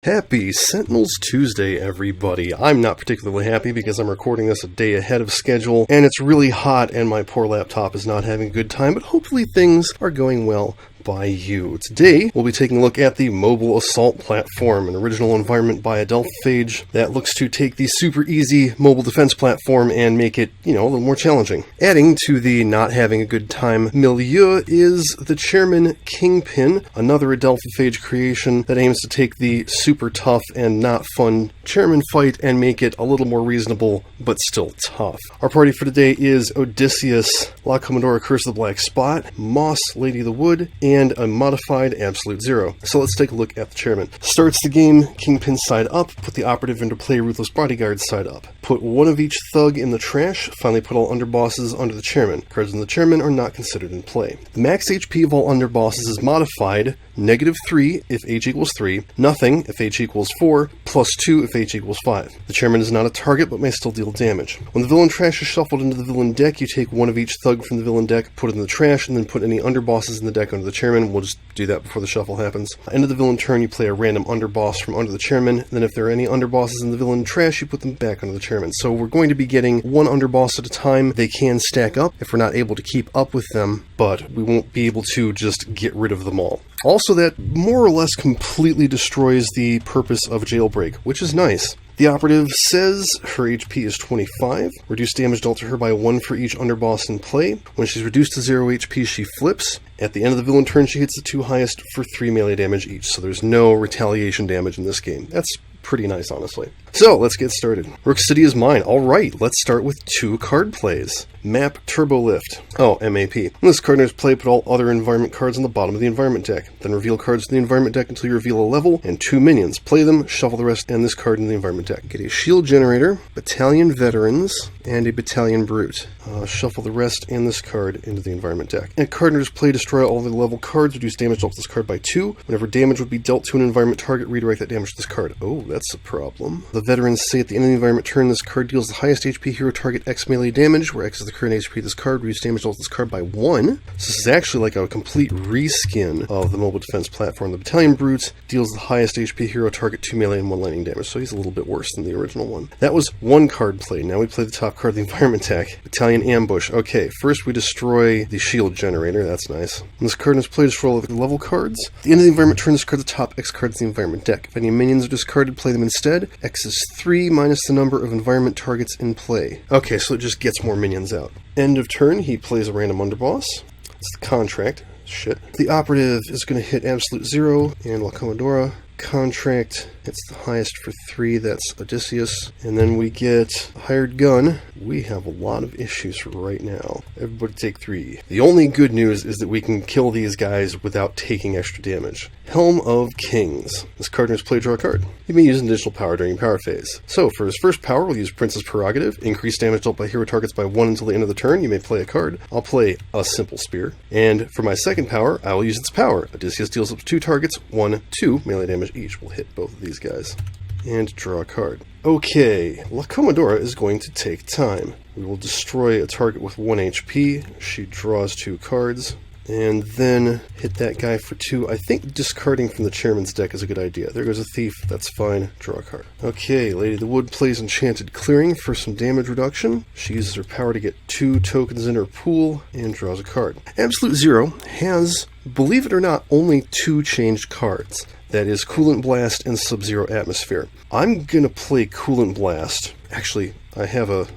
Happy Sentinels Tuesday, everybody. I'm not particularly happy because I'm recording this a day ahead of schedule, and it's really hot and my poor laptop is not having a good time, but hopefully things are going well by you. Today, we'll be taking a look at the Mobile Assault Platform, an original environment by Adelphage that looks to take the super easy mobile defense platform and make it, a little more challenging. Adding to the not having a good time milieu is the Chairman Kingpin, another Adelphage creation that aims to take the super tough and not fun Chairman fight and make it a little more reasonable, but still tough. Our party for today is Odysseus, La Commodora Curse of the Black Spot, Moss, Lady of the Wood, and a modified Absolute Zero. So let's take a look at the Chairman. Starts the game, Kingpin side up, put the operative into play, Ruthless Bodyguard side up. Put one of each thug in the trash, finally put all underbosses under the Chairman. Cards in the Chairman are not considered in play. The max HP of all underbosses is modified, -3 if H equals 3, nothing if H equals 4, +2 if H equals 5. The Chairman is not a target but may still deal damage. When the villain trash is shuffled into the villain deck, you take one of each thug from the villain deck, put it in the trash, and then put any underbosses in the deck under the Chairman. We'll just do that before the shuffle happens. End of the villain turn, you play a random underboss from under the Chairman, and then if there are any underbosses in the villain trash, you put them back under the Chairman. So we're going to be getting one underboss at a time. They can stack up if we're not able to keep up with them, but we won't be able to just get rid of them all. Also, that more or less completely destroys the purpose of Jailbreak, which is nice. The operative says her HP is 25. Reduce damage dealt to her by 1 for each underboss in play. When she's reduced to 0 HP, she flips. At the end of the villain turn, she hits the two highest for 3 melee damage each, so there's no retaliation damage in this game. That's pretty nice, honestly. So, let's get started. Rook City is mine. Alright, let's start with 2 card plays. Map Turbo Lift. Oh, MAP. When this card enters play, put all other environment cards on the bottom of the environment deck. Then reveal cards in the environment deck until you reveal a level and 2 minions. Play them, shuffle the rest, and this card in the environment deck. Get a Shield Generator, Battalion Veterans, and a Battalion Brute. Shuffle the rest and this card into the environment deck. And card enters play, destroy all the level cards, reduce damage dealt to this card by 2. Whenever damage would be dealt to an environment target, redirect that damage to this card. Oh, that's a problem. The Veterans say at the end of the environment turn, this card deals the highest HP hero target X melee damage, where X is the current HP of this card, reduce damage dealt to this card by 1. So this is actually like a complete reskin of the mobile defense platform. The Battalion Brute deals the highest HP hero target 2 melee and 1 lightning damage, so he's a little bit worse than the original one. That was 1 card play. Now we play the top card of the environment deck. Battalion Ambush. Okay, first we destroy the Shield Generator. That's nice. When this card is played, destroy all the level cards. At the end of the environment turn, discard the top X cards in the environment deck. If any minions are discarded, play them instead. X is 3 minus the number of environment targets in play. Okay, so it just gets more minions out. End of turn, he plays a random underboss. It's the Contract. Shit. The operative is going to hit Absolute Zero and La Commodora. Contract hits the highest for 3, that's Odysseus. And then we get Hired Gun. We have a lot of issues right now. Everybody take 3. The only good news is that we can kill these guys without taking extra damage. Helm of Kings. This card enters play, draw a card. You may use an additional power during power phase. So for his first power, we'll use Prince's Prerogative. Increase damage dealt by hero targets by 1 until the end of the turn. You may play a card. I'll play a Simple Spear. And for my second power, I will use its power. Odysseus deals up to 2 targets, 1, 2 melee damage each. We'll hit both of these guys. And draw a card. Okay, La Commodora is going to take time. We will destroy a target with 1 HP. She draws 2 cards. And then hit that guy for 2. I think discarding from the Chairman's deck is a good idea. There goes a Thief. That's fine. Draw a card. Okay, Lady of the Wood plays Enchanted Clearing for some damage reduction. She uses her power to get 2 tokens in her pool and draws a card. Absolute Zero has, believe it or not, only 2 changed cards. That is Coolant Blast and Sub-Zero Atmosphere. I'm going to play Coolant Blast. Actually, I have a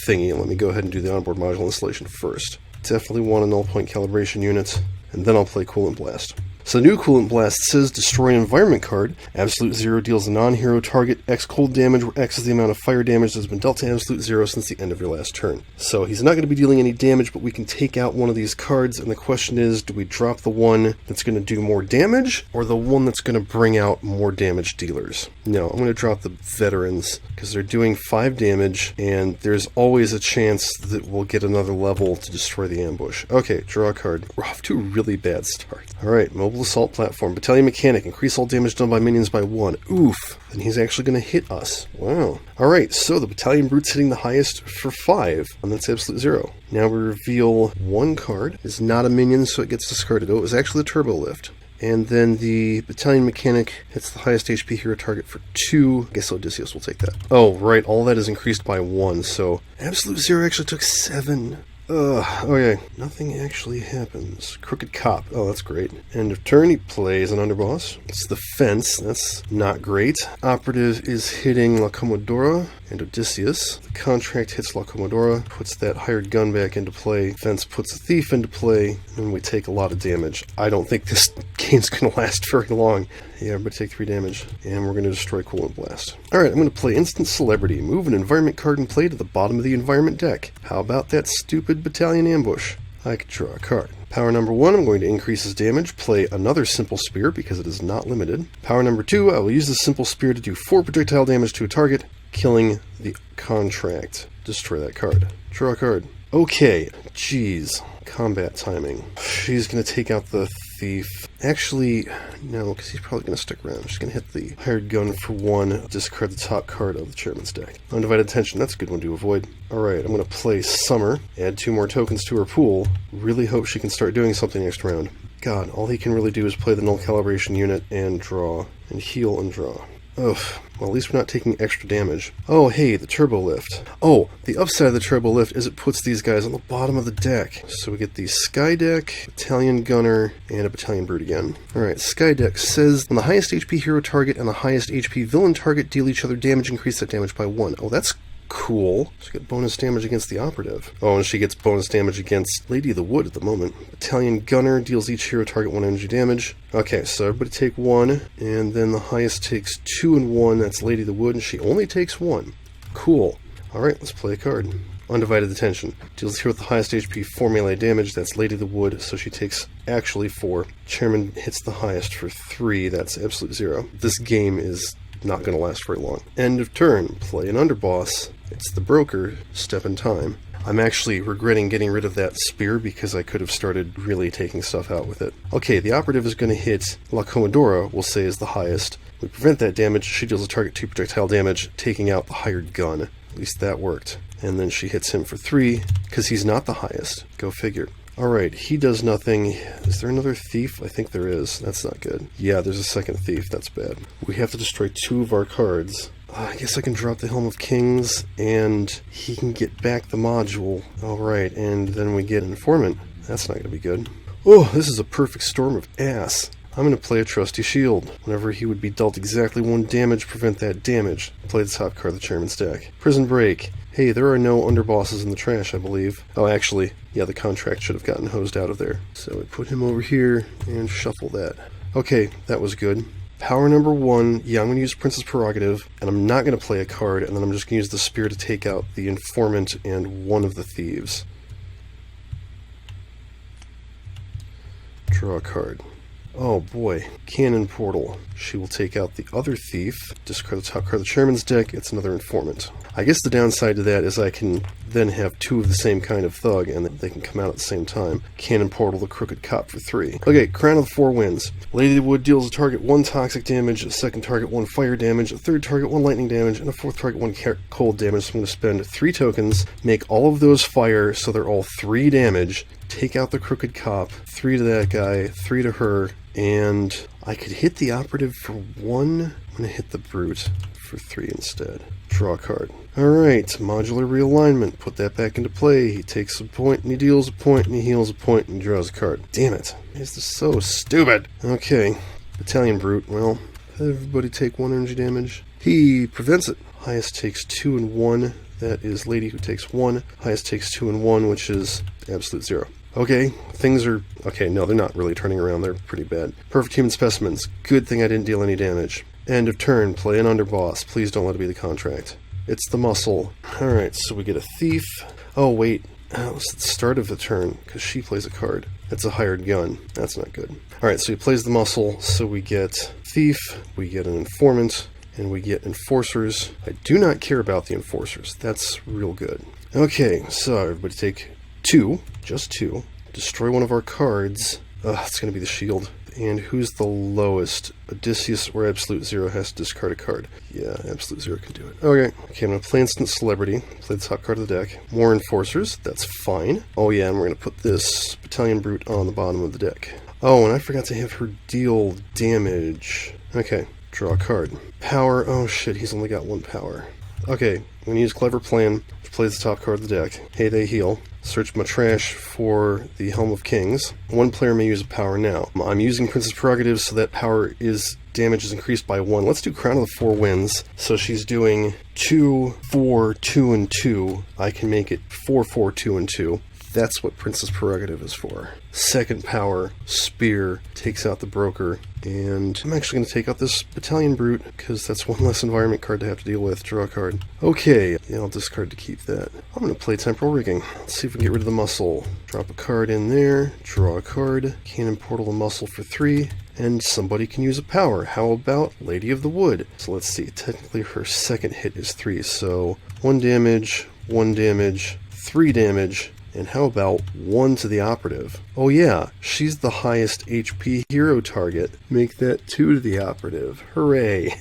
thingy. Let me go ahead and do the onboard module installation first. Definitely want a null point calibration unit, and then I'll play Coolant Blast. So the new Coolant Blast says destroy an environment card. Absolute Zero deals a non-hero target X cold damage, where X is the amount of fire damage that has been dealt to Absolute Zero since the end of your last turn. So he's not going to be dealing any damage, but we can take out one of these cards, and the question is, do we drop the one that's going to do more damage, or the one that's going to bring out more damage dealers? No, I'm going to drop the Veterans, because they're doing 5 damage, and there's always a chance that we'll get another level to destroy the ambush. Okay, draw a card. We're off to a really bad start. Alright, Mobile Assault Platform. Battalion Mechanic. Increase all damage done by minions by 1. Oof. And he's actually going to hit us. Wow. Alright, so the Battalion Brute's hitting the highest for 5. And that's Absolute Zero. Now we reveal 1 card. It's not a minion, so it gets discarded. Oh, it was actually the Turbo Lift. And then the Battalion Mechanic hits the highest HP hero target for 2. I guess Odysseus will take that. Oh, right, all that is increased by 1, so Absolute Zero actually took 7. Okay, nothing actually happens. Crooked Cop. Oh, that's great. End of turn, he plays an underboss. It's the Fence. That's not great. Operative is hitting La Comodora and Odysseus. The Contract hits La Comodora, puts that hired gun back into play. Fence puts a Thief into play, and we take a lot of damage. I don't think this game's going to last very long. Yeah, everybody take 3 damage, and we're going to destroy Coolant Blast. Alright, I'm going to play Instant Celebrity. Move an environment card in play to the bottom of the environment deck. How about that stupid Battalion Ambush? I could draw a card. Power number 1, I'm going to increase his damage, play another Simple Spear because it is not limited. Power number 2, I will use the Simple Spear to do 4 projectile damage to a target, killing the Contract. Destroy that card. Draw a card. Okay, jeez. Combat timing. She's going to take out the Thief. Actually, no, because he's probably going to stick around. She's going to hit the hired gun for 1, discard the top card of the Chairman's deck. Undivided Attention, that's a good one to avoid. Alright, I'm going to play Summer, add 2 more tokens to her pool. Really hope she can start doing something next round. God, all he can really do is play the Null Calibration unit and draw, and heal and draw. Ugh. Well, at least we're not taking extra damage. Oh, hey, the Turbo Lift. Oh, the upside of the Turbo Lift is it puts these guys on the bottom of the deck. So we get the Sky Deck, Battalion Gunner, and a Battalion Brute again. Alright, Sky Deck says, on the highest HP hero target and the highest HP villain target, deal each other damage, increase that damage by 1. Oh, that's cool. She get bonus damage against the Operative. Oh, and she gets bonus damage against Lady of the Wood at the moment. Battalion Gunner deals each hero target 1 energy damage. Okay, so everybody take 1, and then the highest takes 2 and 1. That's Lady of the Wood, and she only takes 1. Cool. Alright, let's play a card. Undivided Attention. Deals the hero with the highest HP 4 melee damage. That's Lady of the Wood, so she takes actually 4. Chairman hits the highest for 3. That's Absolute Zero. This game is not going to last very long. End of turn. Play an underboss. It's the Broker. Step in Time. I'm actually regretting getting rid of that spear because I could have started really taking stuff out with it. Okay, the Operative is going to hit La Comodora, we'll say is the highest. We prevent that damage. She deals a target 2 projectile damage, taking out the hired gun. At least that worked. And then she hits him for 3 because he's not the highest. Go figure. Alright, he does nothing. Is there another Thief? I think there is. That's not good. Yeah, there's a second Thief. That's bad. We have to destroy 2 of our cards. I guess I can drop the Helm of Kings, and he can get back the module. Alright, and then we get Informant. That's not going to be good. Oh, this is a perfect storm of ass. I'm going to play a Trusty Shield. Whenever he would be dealt exactly 1 damage, prevent that damage. Play the top card of the Chairman's deck. Prison Break. Hey, there are no underbosses in the trash, I believe. Oh, actually, yeah, the Contract should have gotten hosed out of there. So we put him over here and shuffle that. Okay, that was good. Power number 1, yeah, I'm going to use Princess Prerogative, and I'm not going to play a card, and then I'm just going to use the Spear to take out the Informant and 1 of the Thieves. Draw a card. Oh boy, Cannon Portal. She will take out the other Thief, discard the top card of the Chairman's deck, it's another Informant. I guess the downside to that is I can then have 2 of the same kind of thug, and they can come out at the same time. Cannon Portal, the Crooked Cop for 3. Okay, Crown of the 4 Winds. Lady of the Wood deals a target 1 toxic damage, a second target 1 fire damage, a third target 1 lightning damage, and a fourth target 1 cold damage. So I'm going to spend 3 tokens, make all of those fire so they're all 3 damage, take out the Crooked Cop, 3 to that guy, 3 to her, and I could hit the Operative for 1. I'm going to hit the Brute for 3 instead. Draw a card. Alright, modular realignment. Put that back into play. He takes a point, and he deals a point, and he heals a point, and he draws a card. Damn it. This is so stupid. Okay, Battalion Brute. Well, everybody take 1 energy damage. He prevents it. Highest takes 2 and 1. That is Lady who takes 1. Highest takes 2 and 1, which is Absolute Zero. Okay, things are... Okay, no, they're not really turning around. They're pretty bad. Perfect Human Specimens. Good thing I didn't deal any damage. End of turn. Play an underboss. Please don't let it be the Contract. It's the Muscle. Alright, so we get a Thief. Oh, wait. It's the start of the turn, because she plays a card. That's a hired gun. That's not good. Alright, so he plays the Muscle, so we get Thief, we get an Informant, and we get Enforcers. I do not care about the Enforcers. That's real good. Okay, so everybody take 2. Just 2. Destroy 1 of our cards. It's going to be the Shield. And who's the lowest? Odysseus or Absolute Zero has to discard a card. Yeah, Absolute Zero can do it. Okay, I'm going to play Instant Celebrity. Play the top card of the deck. More Enforcers. That's fine. Oh yeah, and we're going to put this Battalion Brute on the bottom of the deck. Oh, and I forgot to have her deal damage. Okay, draw a card. Power. Oh shit, he's only got 1 power. Okay, I'm going to use Clever Plan, which plays the top card of the deck. Hey, they heal. Search my trash for the Helm of Kings. 1 player may use a power now. I'm using Princess Prerogative, so that damage is increased by 1. Let's do Crown of the 4 Winds. So she's doing 2, 4, 2, and 2. I can make it 4, 4, 2, and 2. That's what Princess Prerogative is for. Second power, Spear, takes out the Broker. And I'm actually going to take out this Battalion Brute, because that's 1 less environment card to have to deal with. Draw a card. Okay, yeah, I'll discard to keep that. I'm going to play Temporal Rigging. Let's see if we can get rid of the muscle. Drop a card in there, draw a card, Cannon Portal the muscle for 3, and somebody can use a power. How about Lady of the Wood? So let's see, technically her second hit is 3, so 1 damage, 1 damage, 3 damage, and how about 1 to the operative? Oh yeah, she's the highest HP hero target. Make that 2 to the operative. Hooray.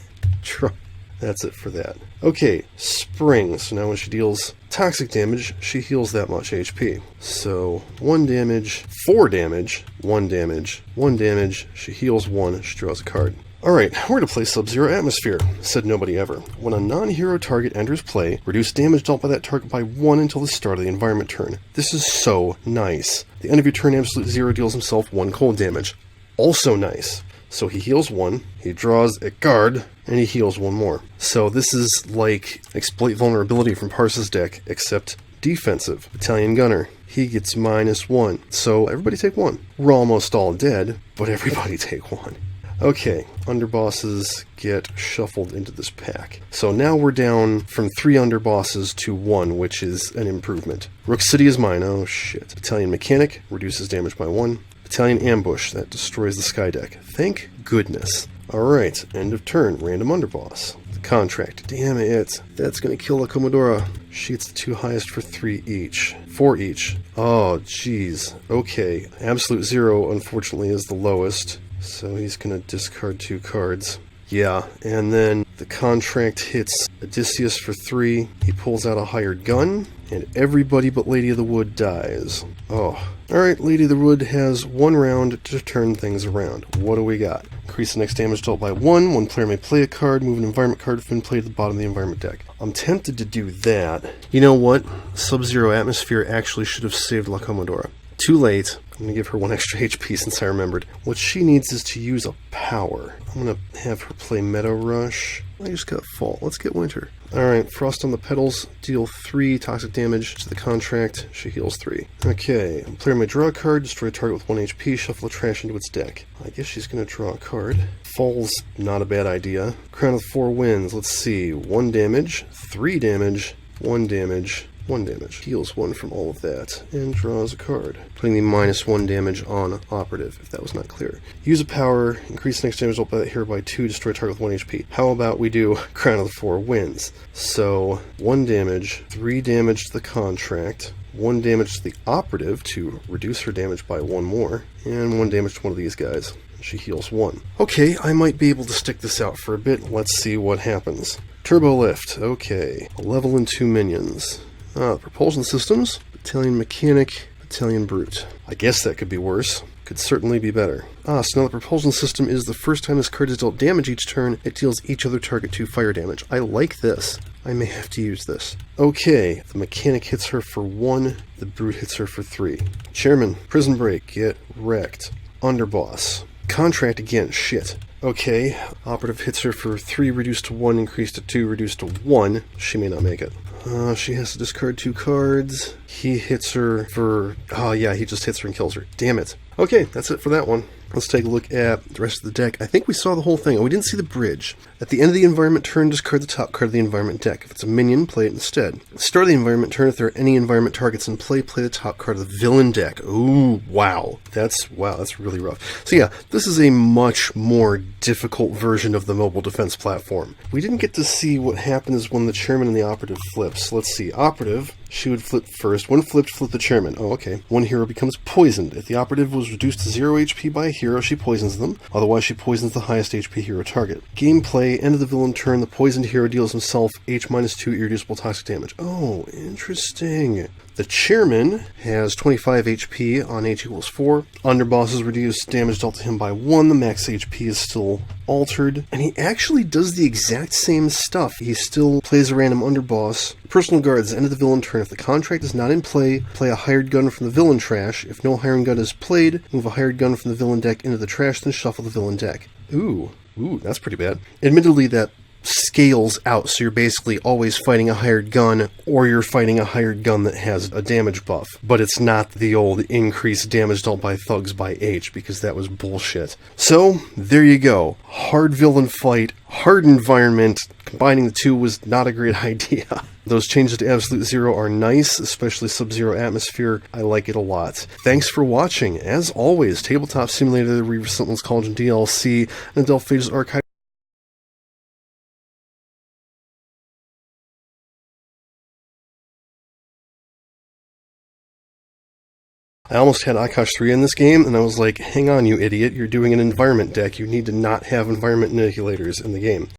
That's it for that. Okay, Spring. So now when she deals toxic damage, she heals that much HP. So 1 damage, 4 damage, 1 damage, 1 damage. She heals 1, she draws a card. Alright, we're going to play Sub-Zero Atmosphere, said nobody ever. When a non-hero target enters play, reduce damage dealt by that target by 1 until the start of the environment turn. This is so nice. At the end of your turn, Absolute Zero deals himself 1 cold damage. Also nice. So he heals 1, he draws a card, and he heals 1 more. So this is like Exploit Vulnerability from Parsa's deck, except defensive. Battalion Gunner. He gets -1. So everybody take 1. We're almost all dead, but everybody take 1. Okay, underbosses get shuffled into this pack. So now we're down from 3 underbosses to 1, which is an improvement. Rook City is mine. Oh shit. Battalion Mechanic reduces damage by 1. Battalion Ambush, that destroys the Sky deck. Thank goodness. Alright, end of turn. Random underboss. The Contract. Damn it. That's gonna kill the Commodora. She gets the 2 highest for 3 each. 4 each. Oh, jeez. Okay. Absolute Zero, unfortunately, is the lowest. So he's going to discard 2 cards. Yeah, and then the Contract hits Odysseus for 3. He pulls out a hired gun, and everybody but Lady of the Wood dies. Oh. Alright, Lady of the Wood has 1 round to turn things around. What do we got? Increase the next damage dealt by 1. 1 player may play a card, move an environment card from play to the bottom of the environment deck. I'm tempted to do that. You know what? Sub-Zero Atmosphere actually should have saved La Commodora. Too late. I'm going to give her 1 extra HP since I remembered. What she needs is to use a power. I'm going to have her play Meadow Rush. I just got Fall. Let's get Winter. Alright, Frost on the Petals. Deal 3 toxic damage to the Contract. She heals 3. Okay, player may draw a card, destroy a target with 1 HP, shuffle the trash into its deck. I guess she's going to draw a card. Fall's not a bad idea. Crown of the 4 Winds. Let's see. 1 damage, 3 damage, 1 damage, 1 damage. Heals 1 from all of that, and draws a card. Putting the -1 damage on Operative, if that was not clear. Use a power, increase the next damage dealt by that hero by 2, destroy a target with 1 HP. How about we do Crown of the 4 Winds? So, 1 damage, 3 damage to the Contract, 1 damage to the Operative to reduce her damage by 1 more, and 1 damage to one of these guys. She heals 1. Okay, I might be able to stick this out for a bit. Let's see what happens. Turbo Lift. Okay. A level and 2 minions. Propulsion systems, Battalion Mechanic, Battalion Brute. I guess that could be worse. Could certainly be better. So now the propulsion system is the first time this card is dealt damage each turn, it deals each other target 2 fire damage. I like this. I may have to use this. Okay, the Mechanic hits her for 1, the Brute hits her for 3. Chairman, Prison Break, get wrecked. Underboss. Contract again, shit. Okay, Operative hits her for 3, reduced to 1, increased to 2, reduced to 1. She may not make it. She has to discard 2 cards. He hits her for... Oh yeah, he just hits her and kills her. Damn it. Okay, that's it for that one. Let's take a look at the rest of the deck. I think we saw the whole thing. Oh, we didn't see the bridge. At the end of the environment turn, discard the top card of the environment deck. If it's a minion, play it instead. At the start of the environment turn, if there are any environment targets in play, play the top card of the villain deck. Ooh, wow. That's really rough. So yeah, this is a much more difficult version of the mobile defense platform. We didn't get to see what happens when the chairman and the operative flips. Let's see. Operative, she would flip first. When flipped, flip the chairman. Oh, okay. One hero becomes poisoned. If the operative was reduced to 0 HP by a hero, she poisons them. Otherwise, she poisons the highest HP hero target. Gameplay, end of the villain turn, the poisoned hero deals himself H-2 irreducible toxic damage. Oh, interesting. The chairman has 25 HP on H equals 4. Underbosses reduce damage dealt to him by 1. The max HP is still altered. And he actually does the exact same stuff. He still plays a random underboss. Personal guards, end of the villain turn. If the contract is not in play, play a hired gun from the villain trash. If no hired gun is played, move a hired gun from the villain deck into the trash, then shuffle the villain deck. Ooh, that's pretty bad. Admittedly, that scales out, so you're basically always fighting a hired gun, or you're fighting a hired gun that has a damage buff. But it's not the old increased damage dealt by thugs by H, because that was bullshit. So, there you go. Hard villain fight, hard environment. Combining the two was not a great idea. Those changes to Absolute Zero are nice, especially Sub-Zero Atmosphere. I like it a lot. Thanks for watching. As always, Tabletop Simulator, the Reaver Sentinels College and DLC, and Adult Phages Archive. I almost had Akash 3 in this game, and I was like, hang on, you idiot, you're doing an environment deck. You need to not have environment manipulators in the game.